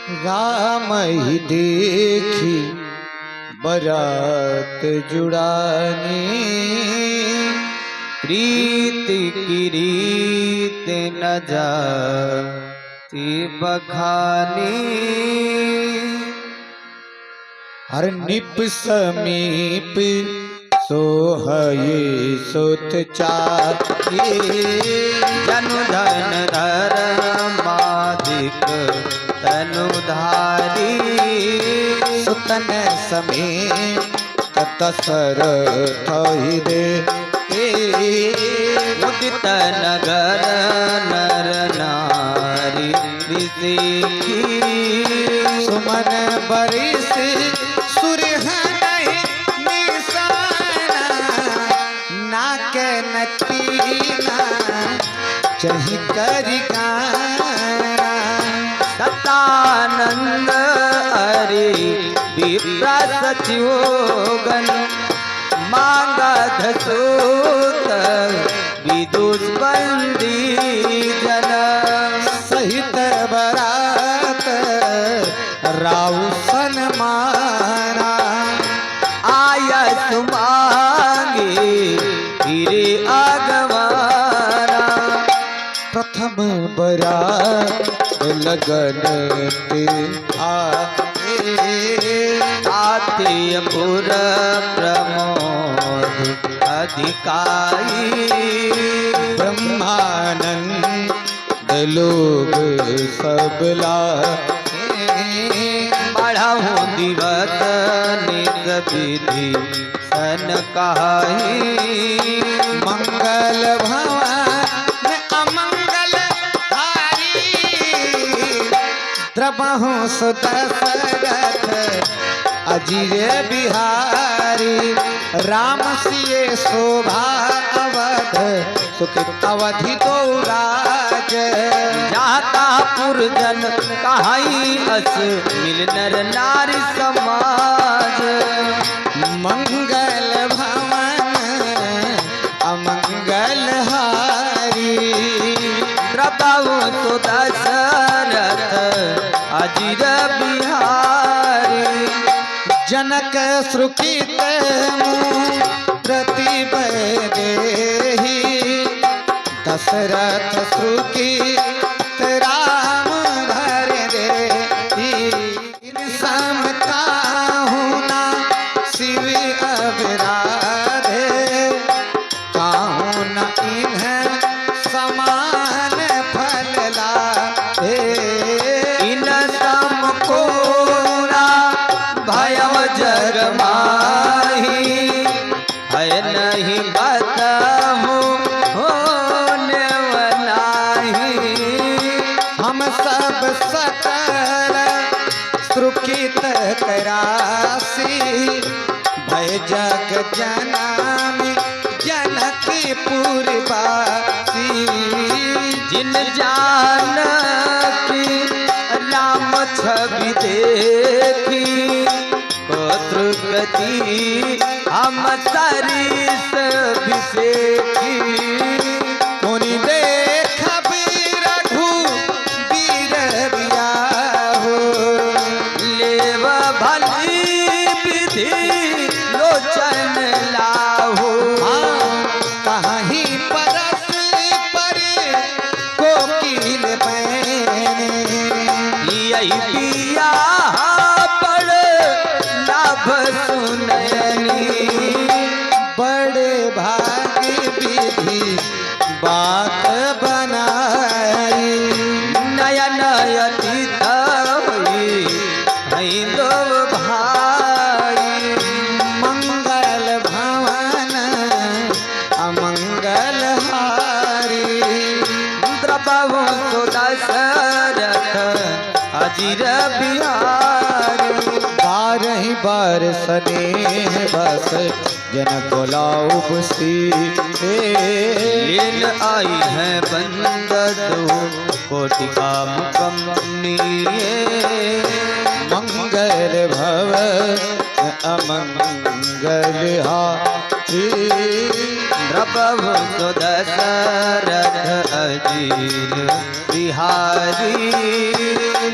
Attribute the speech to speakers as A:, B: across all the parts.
A: राम ही देखी बरात जुड़ानी,
B: प्रीत की रीत न जाती बखानी।
A: हर निप समीप सोहये सुत चाहिए,
B: जनु धन धर्मादिक तनुधारी।
A: सुतन समेत दशरथ ही दे,
B: मुदित नगर नर नारी विसेखी।
A: सुमन बरिस सुरहन निशाना, नाक नतीना चही करि गाना।
B: सतानंद अरे विप्रा सचिवोगन, मांगा धसूत विदुष बंदी जन।
A: सहित बरात राउ सन्माना,
B: आया सुमांगे फिरे आगवाना।
A: प्रथम बरात लगन ते
B: आते पुर प्रमोद अधिकारी।
A: ब्रह्मानंद लोग सब लागे,
B: बढ़ाऊं दिवस निज विधि सन कहाई।
A: मंगल भवन अमंगल हारी, द्रबहु सुदशरथ अजीर बिहारी। राम सिए शोभा अवध, सुख अवधि दो राज।
B: जाता पुरजन कहाई अस, मिल नर नारी समाज।
A: मंगल भवन अमंगल हारी,
B: द्रबहु सुदशरथ अजीर बिहारी।
A: जनक श्रुकित मुँह प्रतिबदेहि, दशरथ श्रुकित राम धर देहि। समता होना शिव अवराधे, काहू न इन्हें समान फल लाभे।
B: इन सम कोरा भयव जग माही, है नहीं बताहु होने वनाही।
A: हम सब सकल श्रुकित करासी, भय जग जनानी जनकपुर बासी।
B: जिन जानकी राम छवि देखी, कोत्रगति हम सरिस बिसेखी।
A: मुनि देख रघु वीर बियाहो,
B: लेव भली विधि लोचन लाहो।
A: कहीं परस पर कोकिल बैने,
B: यही पिया पड़ लाभ सुननी।
A: बड़े भाग्य विधि बात बनाई।
B: नयन अतीत हुई दो भाई।
A: मंगल भवन अमंगल हारी,
B: द्रबहु सुदशरथ अजीर बिहारी।
A: बारहि बार स्नेह बस जनक लाउब सीते,
B: लीन आई है बंद दो कोटि का मुकम्मनीये।
A: मंगल भव अमंगल हारी,
B: द्रबहु सुदशरथ अजीर बिहारी।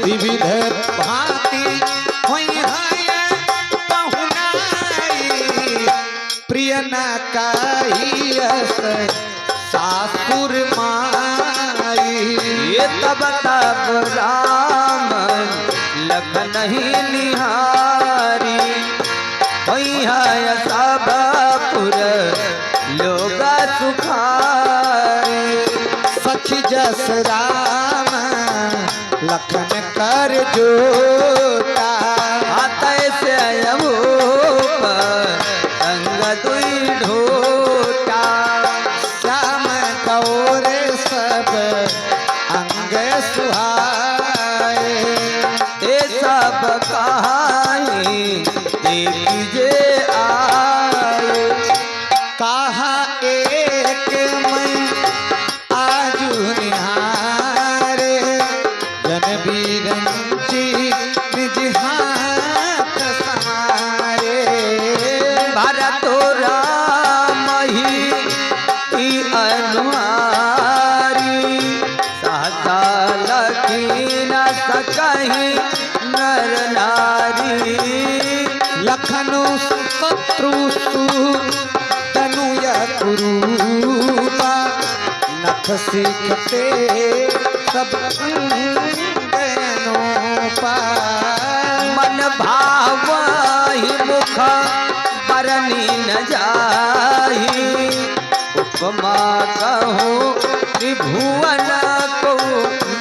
A: विविध
B: सब राम लखन ही निहारी सब पुर लोग सुखारी
A: सखी जस राम लखन कर जोता
B: तैसे अयूप संग दुई ढोटा
A: श्याम गौर सब अंग सुहाए
B: ये सब कहानी देखिए आए
A: कहा एक मैं आजू निहारे जन बीरंची निज हाथ सहारे
B: भरत राम ही अनुहारी सहसा लखी न सकही नर नारी
A: लखनु शत्रु तनुय कुरूपा नख सीखते सब गयनोपा
B: मन भावहि मुख बरनी न जाही उपमा कहो त्रिभुवन को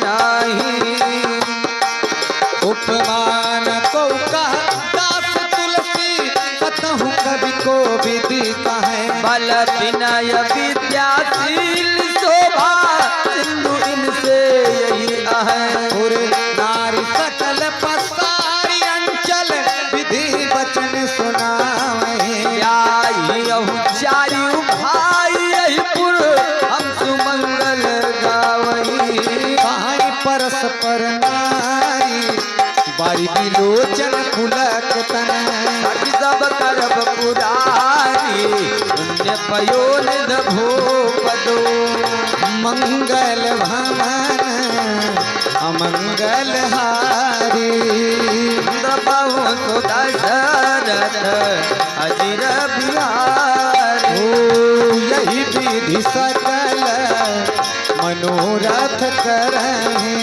B: नाही
A: उपमान को कह दास तुलसी कतहु कवि को विधि कहे
B: बल विनय विद्याशील शोभा सिंधु इनसे यही आहे
A: पुर नारी सकल पसारी अंचल विधि वचन सुनावे
B: चारू भाई यही पुर हम सुमंगल गावही
A: कहानी परस्पर नारी बारी बिलोचन पुलक तन
B: सखी सब करब पुरारी पुण्य पयोनिध भूपदो
A: मंगल भवन अमंगल हारी
B: बहु सुदशरथ अजिर बिहारी
A: ओ यही विधि सकल मनोरथ करहि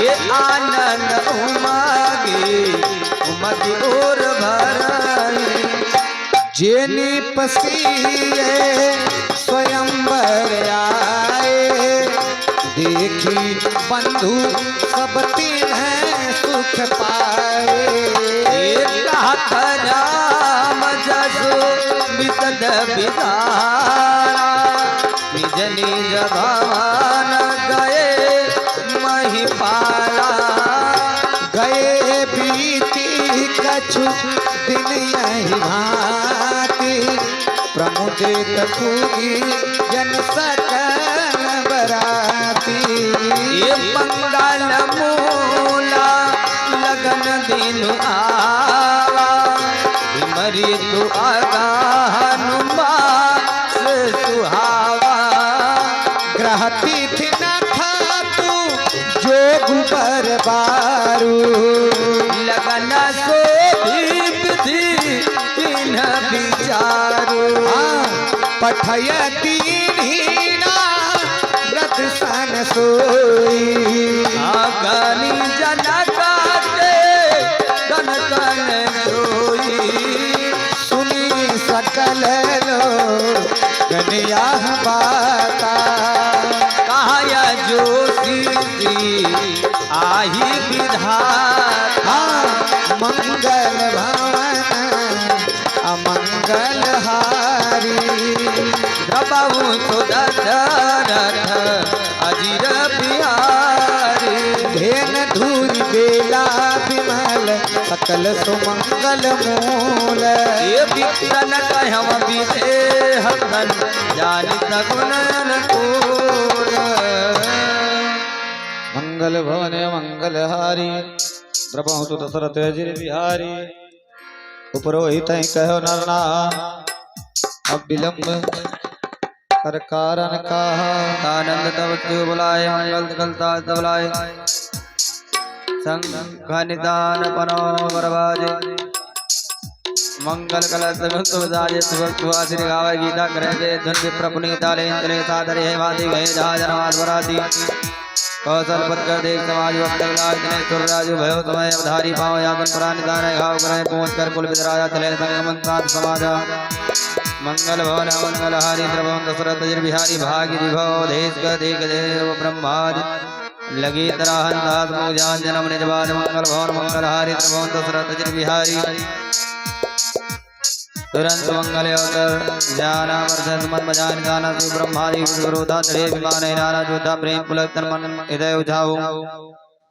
B: ये आनंद उमगे और भराई
A: जेनि पसीए स्वयंवर आए देखी बंधु सब तीन सुख पाए
B: कहत राम जसो विशद विधारा निज निज भवन गए महिपाला
A: गए बीती कछु दिन यही भांति प्रमुदित खूबी जन सकल बराती
B: ये मंगल मूला लगन दिन आवा मरी तू आगा हनुमान सुहावा
A: ग्रह तिथि न था तू जोग बरबारू
B: लगन सो विधि किन विचारू
A: पठय दीना व्रत सन सोई
B: गनी जनका के गन कन जोई
A: सुनी सकल लो गनिया बाता
B: कहा जोशी आही विधाता
A: मंगल भवन अमंगल हारी
B: द्रबहु सुदशरथ अजिर बिहारी
A: धेन धूरी बेला विमल सकल सुमंगल मूल
B: ये विक्रन कहम विदेहन जानित गुणन कूल
A: मंगल भवन मंगल हारी द्रबहु दशरथ अजिर बिहारी उपरोहित कहो नरना अब विलंब कर कारण कहा
B: आनंद तब तू बुलाए मंगल कलता बुलाए संघ निदान पनो बरबाजे मंगल कलश बजाजे सुभक्तु आश्री गावे गीता करे धुन विप्र पुनीता ले इंद्रे सादरे हे वादी गए जहा जनवाद बराती कौशल पद कर देख समाज वक्त विलास दिने सुरराजु भयो समय अवधारी पाव यागन प्राण दान घाव करे पहुँच कर कुल विदराजा चले संगमन साध समाजा मंगल भवन मंगल हारी द्रभवन दशरथ जर बिहारी भाग्य विभव देश का देख देव ब्रह्मादि लगी तराहन दास मुजान जन्म निजबाद मंगल भवन मंगल हारी द्रभवन दशरथ जर बिहारी तुरंत मंगल अवतर ज्ञाना वर्धन मन मजान गाना शिव ब्रह्मादि विरोधा चढ़े विमान नाना जोधा प्रेम पुलक तन मन हृदय उठाओ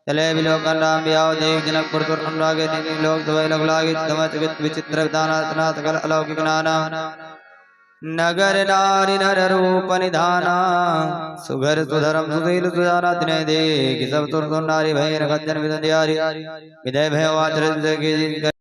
B: चले विलोकन राम ब्याह देव जनकपुर तुर अनुरागे तीन लोक द्वय लोक लागे तमत विचित्र विधाना तना सकल अलौकिक नाना नगर नारी नर रूप निधाना सुघर सुधरम सुशील सुजाना दिने देख सब तुर नारी भय गज्जन विदन विदय भय आचरित